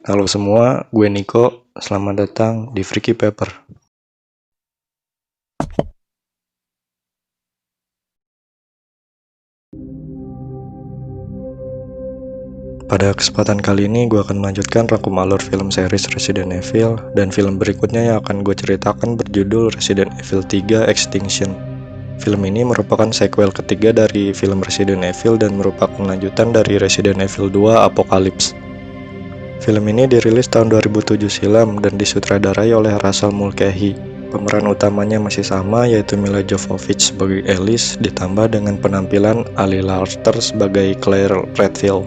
Halo semua, gue Niko. Selamat datang di Freaky Paper. Pada kesempatan kali ini, gue akan melanjutkan rangkum alur film series Resident Evil, dan film berikutnya yang akan gue ceritakan berjudul Resident Evil 3 Extinction. Film ini merupakan sequel ketiga dari film Resident Evil dan merupakan lanjutan dari Resident Evil 2 Apocalypse. Film ini dirilis tahun 2007 silam dan disutradarai oleh Russell Mulcahy. Pemeran utamanya masih sama, yaitu Milla Jovovich sebagai Alice, ditambah dengan penampilan Ali Larter sebagai Claire Redfield.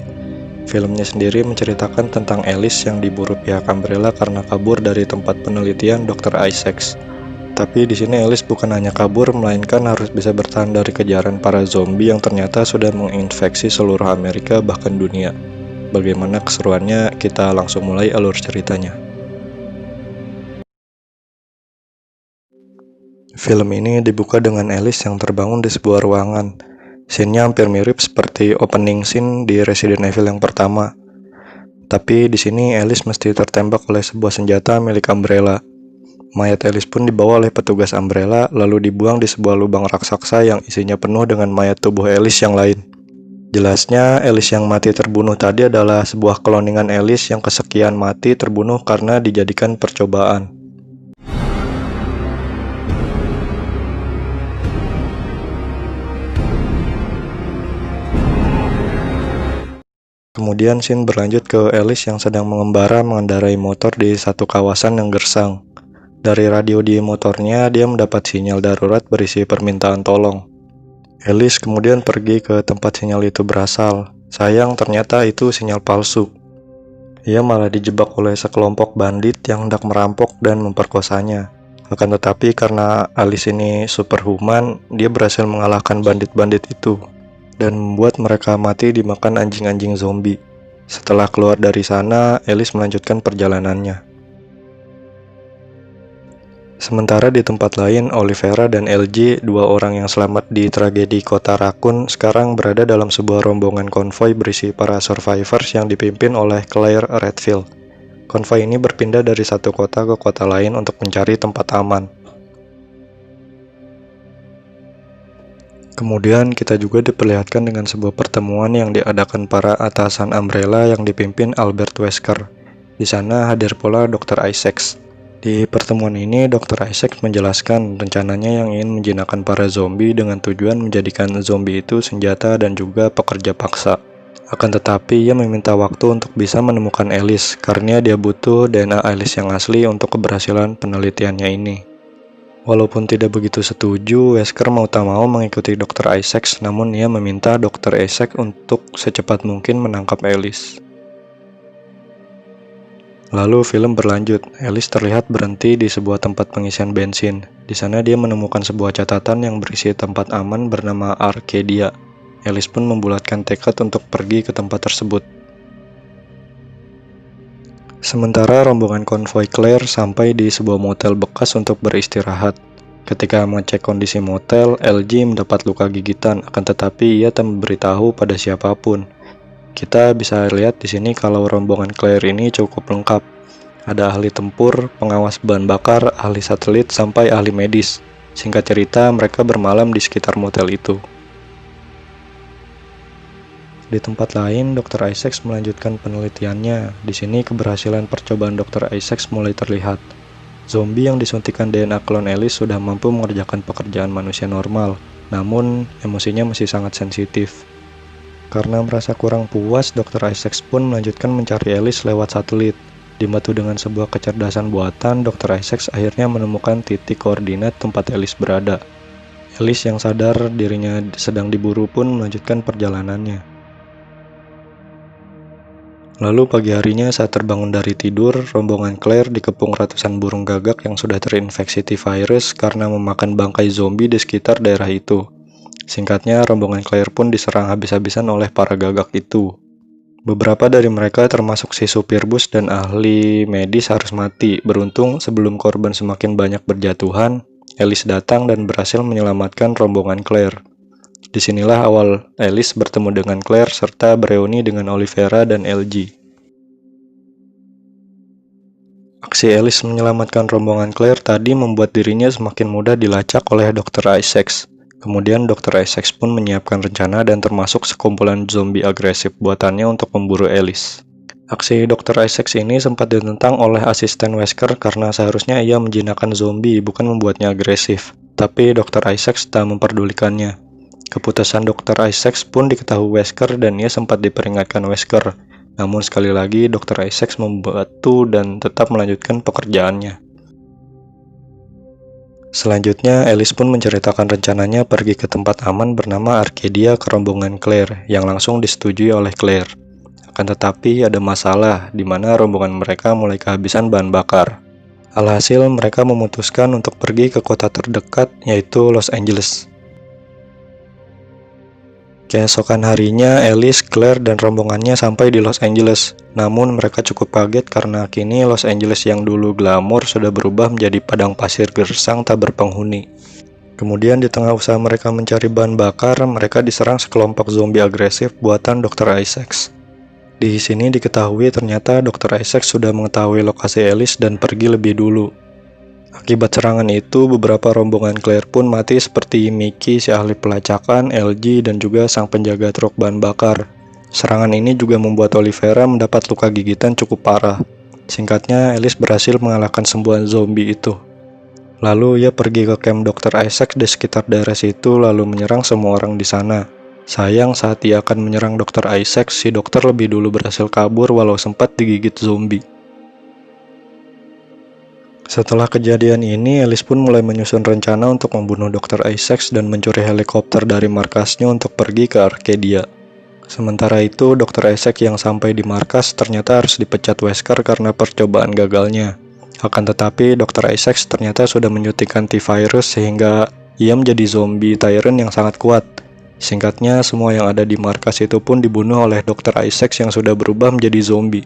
Filmnya sendiri menceritakan tentang Alice yang diburu pihak Umbrella karena kabur dari tempat penelitian Dr. Isaacs. Tapi di sini Alice bukan hanya kabur, melainkan harus bisa bertahan dari kejaran para zombie yang ternyata sudah menginfeksi seluruh Amerika bahkan dunia. Bagaimana keseruannya? Kita langsung mulai alur ceritanya. Film ini dibuka dengan Alice yang terbangun di sebuah ruangan. Scene-nya hampir mirip seperti opening scene di Resident Evil yang pertama. Tapi di sini Alice mesti tertembak oleh sebuah senjata milik Umbrella. Mayat Alice pun dibawa oleh petugas Umbrella lalu dibuang di sebuah lubang raksasa yang isinya penuh dengan mayat tubuh Alice yang lain. Jelasnya, Alice yang mati terbunuh tadi adalah sebuah kloningan Alice yang kesekian mati terbunuh karena dijadikan percobaan. Kemudian scene berlanjut ke Alice yang sedang mengembara mengendarai motor di satu kawasan yang gersang. Dari radio di motornya, dia mendapat sinyal darurat berisi permintaan tolong. Alice kemudian pergi ke tempat sinyal itu berasal. Sayang, ternyata itu sinyal palsu. Ia malah dijebak oleh sekelompok bandit yang hendak merampok dan memperkosanya. Akan tetapi karena Alice ini superhuman, dia berhasil mengalahkan bandit-bandit itu dan membuat mereka mati dimakan anjing-anjing zombie. Setelah keluar dari sana, Alice melanjutkan perjalanannya. Sementara di tempat lain, Oliveira dan LJ, dua orang yang selamat di tragedi kota Raccoon, sekarang berada dalam sebuah rombongan konvoi berisi para survivors yang dipimpin oleh Claire Redfield. Konvoi ini berpindah dari satu kota ke kota lain untuk mencari tempat aman. Kemudian kita juga diperlihatkan dengan sebuah pertemuan yang diadakan para atasan Umbrella yang dipimpin Albert Wesker. Di sana hadir pula Dr. Isaacs. Di pertemuan ini, Dr. Isaacs menjelaskan rencananya yang ingin menjinakkan para zombie dengan tujuan menjadikan zombie itu senjata dan juga pekerja paksa. Akan tetapi, ia meminta waktu untuk bisa menemukan Alice, karena dia butuh DNA Alice yang asli untuk keberhasilan penelitiannya ini. Walaupun tidak begitu setuju, Wesker mau tak mau mengikuti Dr. Isaacs, namun ia meminta Dr. Isaacs untuk secepat mungkin menangkap Alice. Lalu film berlanjut. Alice terlihat berhenti di sebuah tempat pengisian bensin. Di sana dia menemukan sebuah catatan yang berisi tempat aman bernama Arcadia. Alice pun membulatkan tekad untuk pergi ke tempat tersebut. Sementara rombongan konvoi Claire sampai di sebuah motel bekas untuk beristirahat. Ketika mengecek kondisi motel, LG mendapat luka gigitan, akan tetapi ia tak memberitahu pada siapapun. Kita bisa lihat di sini kalau rombongan Claire ini cukup lengkap. Ada ahli tempur, pengawas bahan bakar, ahli satelit, sampai ahli medis. Singkat cerita, mereka bermalam di sekitar motel itu. Di tempat lain, Dr. Isaacs melanjutkan penelitiannya. Di sini keberhasilan percobaan Dr. Isaacs mulai terlihat. Zombie yang disuntikan DNA klon Alice sudah mampu mengerjakan pekerjaan manusia normal, namun emosinya masih sangat sensitif. Karena merasa kurang puas, Dr. Isaacs pun melanjutkan mencari Alice lewat satelit. Dibantu dengan sebuah kecerdasan buatan, Dr. Isaacs akhirnya menemukan titik koordinat tempat Alice berada. Alice yang sadar dirinya sedang diburu pun melanjutkan perjalanannya. Lalu pagi harinya saat terbangun dari tidur, rombongan Claire dikepung ratusan burung gagak yang sudah terinfeksi T-virus karena memakan bangkai zombie di sekitar daerah itu. Singkatnya, rombongan Claire pun diserang habis-habisan oleh para gagak itu. Beberapa dari mereka termasuk si supir bus dan ahli medis harus mati. Beruntung sebelum korban semakin banyak berjatuhan, Alice datang dan berhasil menyelamatkan rombongan Claire. Disinilah awal Alice bertemu dengan Claire serta bereuni dengan Oliveira dan LG. Aksi Alice menyelamatkan rombongan Claire tadi membuat dirinya semakin mudah dilacak oleh Dr. Isaacs. Kemudian Dr. Isaacs pun menyiapkan rencana dan termasuk sekumpulan zombie agresif buatannya untuk memburu Alice. Aksi Dr. Isaacs ini sempat ditentang oleh asisten Wesker karena seharusnya ia menjinakkan zombie, bukan membuatnya agresif. Tapi Dr. Isaacs tak memperdulikannya. Keputusan Dr. Isaacs pun diketahui Wesker dan ia sempat diperingatkan Wesker. Namun sekali lagi Dr. Isaacs membantu dan tetap melanjutkan pekerjaannya. Selanjutnya, Alice pun menceritakan rencananya pergi ke tempat aman bernama Arcadia ke rombongan Claire, yang langsung disetujui oleh Claire. Akan tetapi ada masalah, di mana rombongan mereka mulai kehabisan bahan bakar. Alhasil, mereka memutuskan untuk pergi ke kota terdekat, yaitu Los Angeles. Keesokan harinya, Alice, Claire, dan rombongannya sampai di Los Angeles. Namun mereka cukup kaget karena kini Los Angeles yang dulu glamor sudah berubah menjadi padang pasir gersang tak berpenghuni. Kemudian di tengah usaha mereka mencari bahan bakar, mereka diserang sekelompok zombie agresif buatan Dr. Isaacs. Di sini diketahui ternyata Dr. Isaacs sudah mengetahui lokasi Alice dan pergi lebih dulu. Akibat serangan itu, beberapa rombongan Claire pun mati seperti Mickey, si ahli pelacakan, LG, dan juga sang penjaga truk bahan bakar. Serangan ini juga membuat Olivera mendapat luka gigitan cukup parah. Singkatnya, Alice berhasil mengalahkan sembuhan zombie itu. Lalu ia pergi ke camp Dr. Isaacs di sekitar daerah situ lalu menyerang semua orang di sana. Sayang saat ia akan menyerang Dr. Isaacs, si dokter lebih dulu berhasil kabur walau sempat digigit zombie. Setelah kejadian ini, Alice pun mulai menyusun rencana untuk membunuh Dr. Isaacs dan mencuri helikopter dari markasnya untuk pergi ke Arcadia. Sementara itu, Dr. Isaacs yang sampai di markas ternyata harus dipecat Wesker karena percobaan gagalnya. Akan tetapi, Dr. Isaacs ternyata sudah menyuntik antivirus sehingga ia menjadi zombie tyrant yang sangat kuat. Singkatnya, semua yang ada di markas itu pun dibunuh oleh Dr. Isaacs yang sudah berubah menjadi zombie.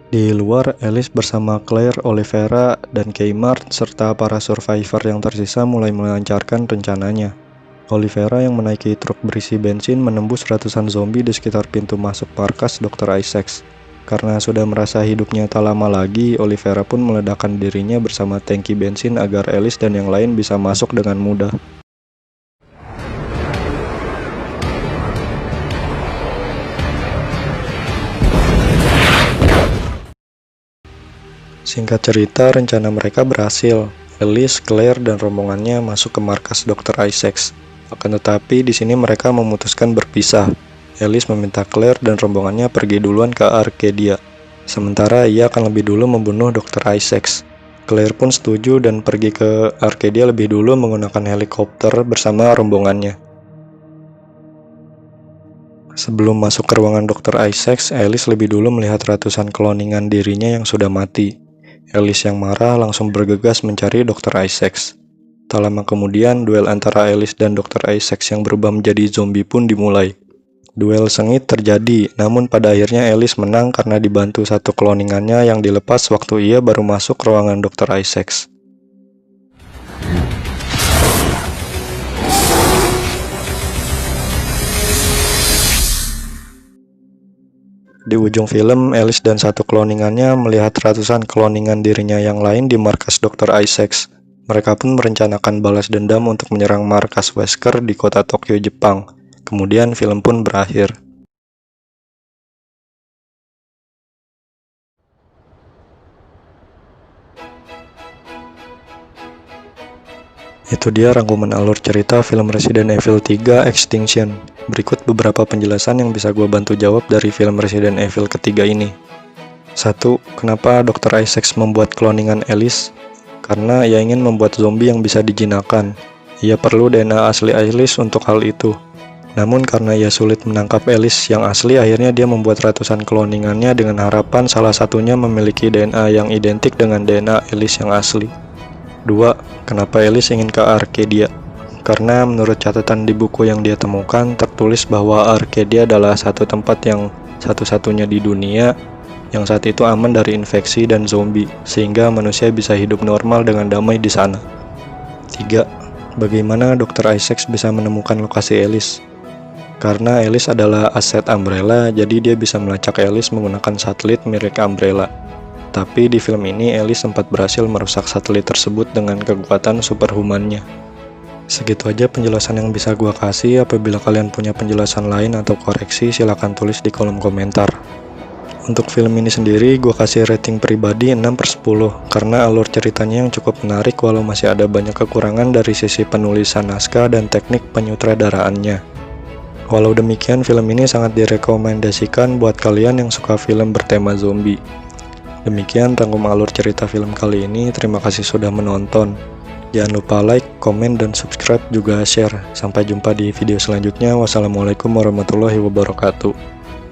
Di luar, Alice bersama Claire, Olivera, dan Kmart serta para survivor yang tersisa mulai melancarkan rencananya. Olivera yang menaiki truk berisi bensin menembus ratusan zombie di sekitar pintu masuk markas Dr. Isaacs. Karena sudah merasa hidupnya tak lama lagi, Olivera pun meledakkan dirinya bersama tangki bensin agar Alice dan yang lain bisa masuk dengan mudah. Singkat cerita, rencana mereka berhasil. Alice, Claire, dan rombongannya masuk ke markas Dr. Isaacs. Akan tetapi, di sini mereka memutuskan berpisah. Alice meminta Claire dan rombongannya pergi duluan ke Arcadia. Sementara ia akan lebih dulu membunuh Dr. Isaacs. Claire pun setuju dan pergi ke Arcadia lebih dulu menggunakan helikopter bersama rombongannya. Sebelum masuk ke ruangan Dr. Isaacs, Alice lebih dulu melihat ratusan kloningan dirinya yang sudah mati. Alice yang marah langsung bergegas mencari Dr. Isaacs. Tak lama kemudian, duel antara Alice dan Dr. Isaacs yang berubah menjadi zombie pun dimulai. Duel sengit terjadi, namun pada akhirnya Alice menang karena dibantu satu kloningannya yang dilepas waktu ia baru masuk ruangan Dr. Isaacs. Di ujung film, Alice dan satu kloningannya melihat ratusan kloningan dirinya yang lain di markas Dr. Isaacs. Mereka pun merencanakan balas dendam untuk menyerang markas Wesker di kota Tokyo, Jepang. Kemudian film pun berakhir. Itu dia rangkuman alur cerita film Resident Evil 3 Extinction. Berikut beberapa penjelasan yang bisa gue bantu jawab dari film Resident Evil ketiga ini. 1. Kenapa Dr. Isaacs membuat kloningan Alice? Karena ia ingin membuat zombie yang bisa dijinakkan. Ia perlu DNA asli Alice untuk hal itu. Namun karena ia sulit menangkap Alice yang asli, akhirnya dia membuat ratusan kloningannya dengan harapan salah satunya memiliki DNA yang identik dengan DNA Alice yang asli. 2. Kenapa Alice ingin ke Arcadia? Karena menurut catatan di buku yang dia temukan, tertulis bahwa Arcadia adalah satu tempat yang satu-satunya di dunia yang saat itu aman dari infeksi dan zombie, sehingga manusia bisa hidup normal dengan damai di sana. 3. Bagaimana Dr. Isaacs bisa menemukan lokasi Alice? Karena Alice adalah aset Umbrella, jadi dia bisa melacak Alice menggunakan satelit milik Umbrella. Tapi di film ini Alice sempat berhasil merusak satelit tersebut dengan kekuatan superhumannya. Segitu aja penjelasan yang bisa gua kasih. Apabila kalian punya penjelasan lain atau koreksi, silahkan tulis di kolom komentar. Untuk film ini sendiri, gue kasih rating pribadi 6/10 karena alur ceritanya yang cukup menarik walau masih ada banyak kekurangan dari sisi penulisan naskah dan teknik penyutradaraannya. Walau demikian, film ini sangat direkomendasikan buat kalian yang suka film bertema zombie. Demikian rangkum alur cerita film kali ini. Terima kasih sudah menonton. Jangan lupa like, komen, dan subscribe juga share. Sampai jumpa di video selanjutnya. Wassalamualaikum warahmatullahi wabarakatuh.